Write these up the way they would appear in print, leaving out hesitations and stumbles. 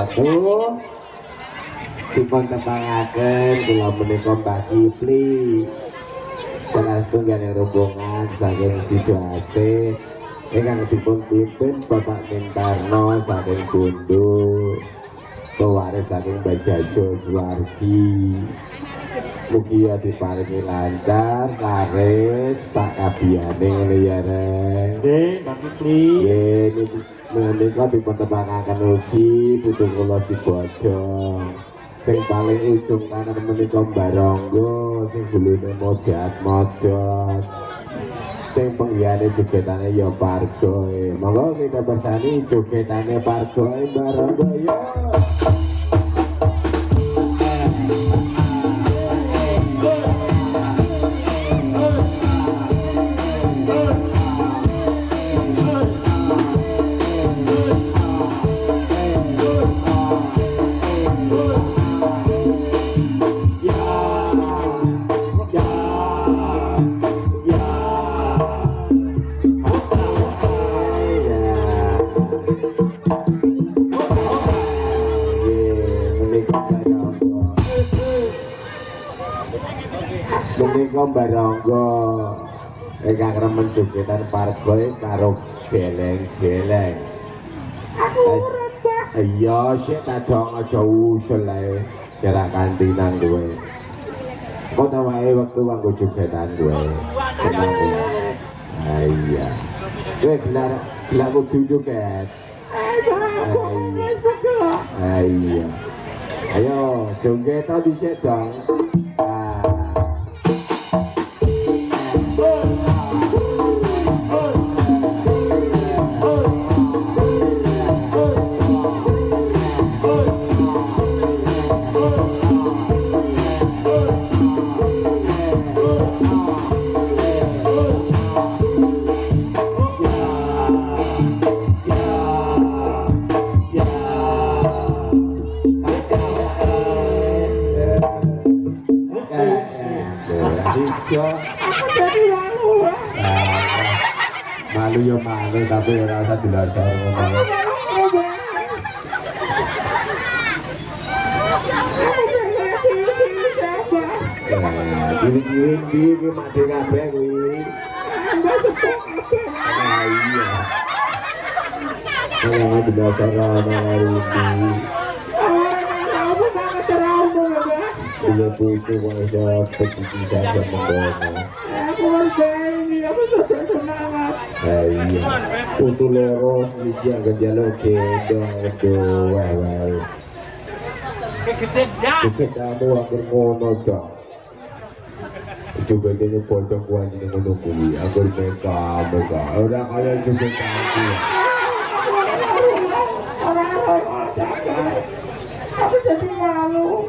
aku dipun tepangaken kula menika Mbak Kipli salah setunggal rombongan saking Sidoasih ingkang dipun pimpin Bapak Mintarno saking Bondo pewaris saking Mbak Jajo Suwargi. Mugi diparingi lancar laris sakabehane ngene ya Reng. Nggih, Mbak Kipli. Nggih menika dipun tepangaken ugi putu kula si bodong. Sing paling ujung kanan menika Mbak Ronggo sing gulune modat-modat. Sing penggiyane jogetane ya Pargo. Monggo kita bersani jogetane Pargo Mbak Ronggo ya. Menika Mbak Ronggo ingkang remen jogetan Pargo karo geleng-geleng. Aku urip, Pak. Iya, sik ta dong aja usul ae. Serak kantinan kowe. Kok ta wae wektu kanggo jogetan kowe. Ah iya. Kowe gelar kudu joget. Iya. Ayo, joget to dhisik dong. Malu ya malu tapi ora usah dilasar ngono. Ciri-ciri ndi iki mak dhewe kabeh kuwi. Ah iya. Kalau dilasar ana hari ini. Bila putu kok iso begitu saja menggono. Iya, putu loro siji anggen jaluk gendong aduh wae. Keketamu angger ngono to. Juga dene pocong kuwi ning ngono kuwi, angger meka ora kaya juga aku. Aku jadi malu.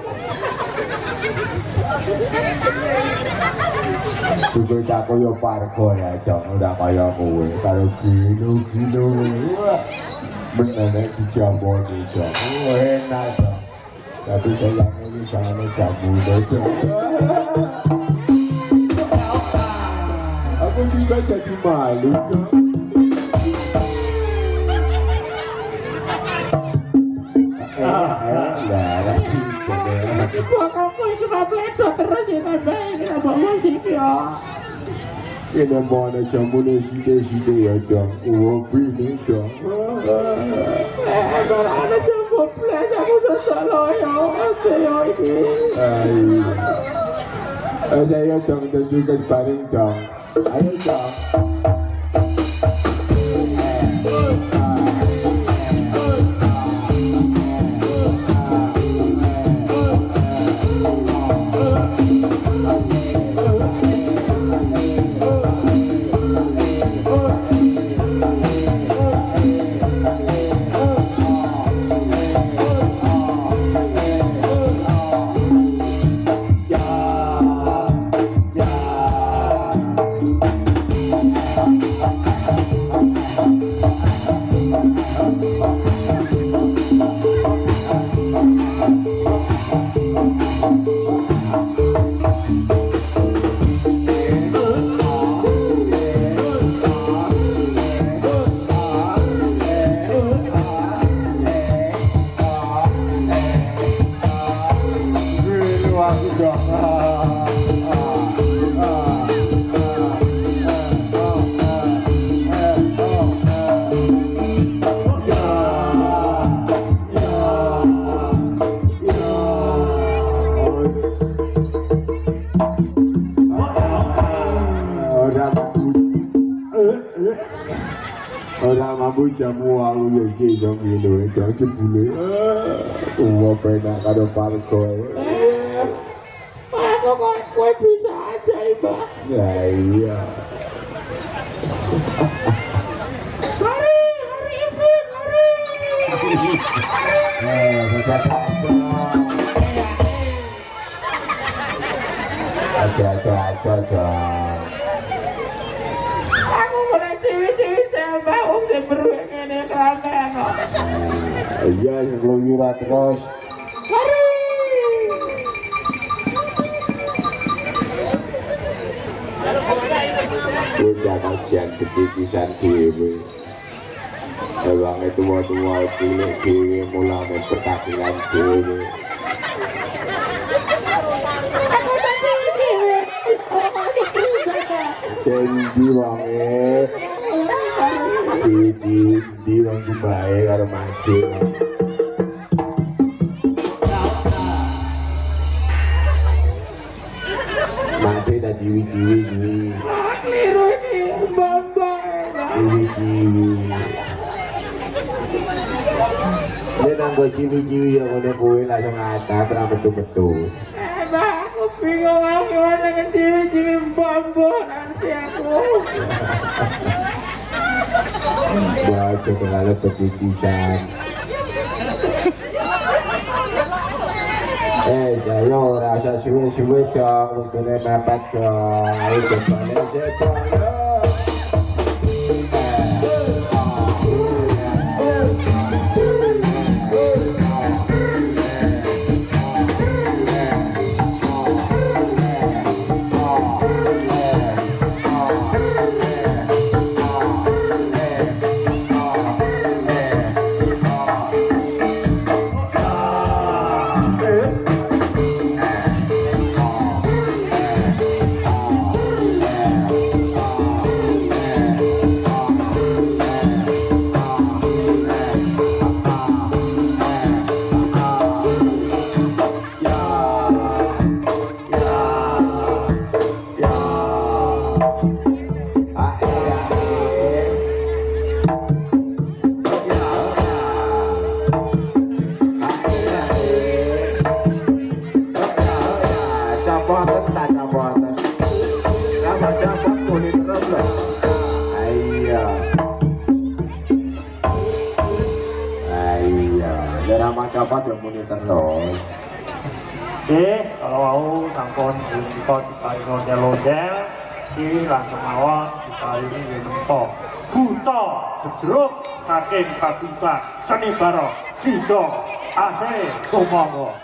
Juga tak kaya Pargo ya dong, udah kaya kowe karo gino bener dijamoni dong, enak dong tapi sayang ini jangan jamu dong. Aku juga jadi malu dong. Lah sih ibu aku iki kabeh terus ya bae kenapa musik ya. Ini mana jamune side-side ya dong. Bini dong. Kalau ada jamu plus aku sudah loyo ya ini. Ayo. Saya dong tunjukkan bareng dong. Ayo dong. Orang mampu jamu aku ya iki iso ngene jangan jebule. Wah penak karo pargo. Aku kok kowe bisa aja, Mbak. Ya iya. Lari, lari Ibin, lari. Aja. Ciwi-ciwi sembah di beruang ini ramen kok. Iya yang keluyuran terus. Lari. Bocah kajian kecicisan dewe. Ewang itu tua cilik dewe mulai bertakilan dewe. Aku tak ciwi-ciwi. Janji wangi. Di wong bae karo maju. Mati dah ciwi-ciwi kuwi. Kliru iki, Bambang. Ciwi-ciwi. Nek nanggo ciwi-ciwi ya ngono kuwi langsung ada ora metu-metu. Aku bingung aku dengan ciwi-ciwi Bambang nanti aku. Baca terlalu pecicisan. Saya rasa suwe-suwe dong, untungnya mepet dong. Ayo kembali sedang. Cepat yang muni terus. Kalau mau sangkon kita lodel-lodel, ini langsung mawon kita ini mentok. Buta bedruk saking Pagumpak Seni Barok Sido AC Sumongo.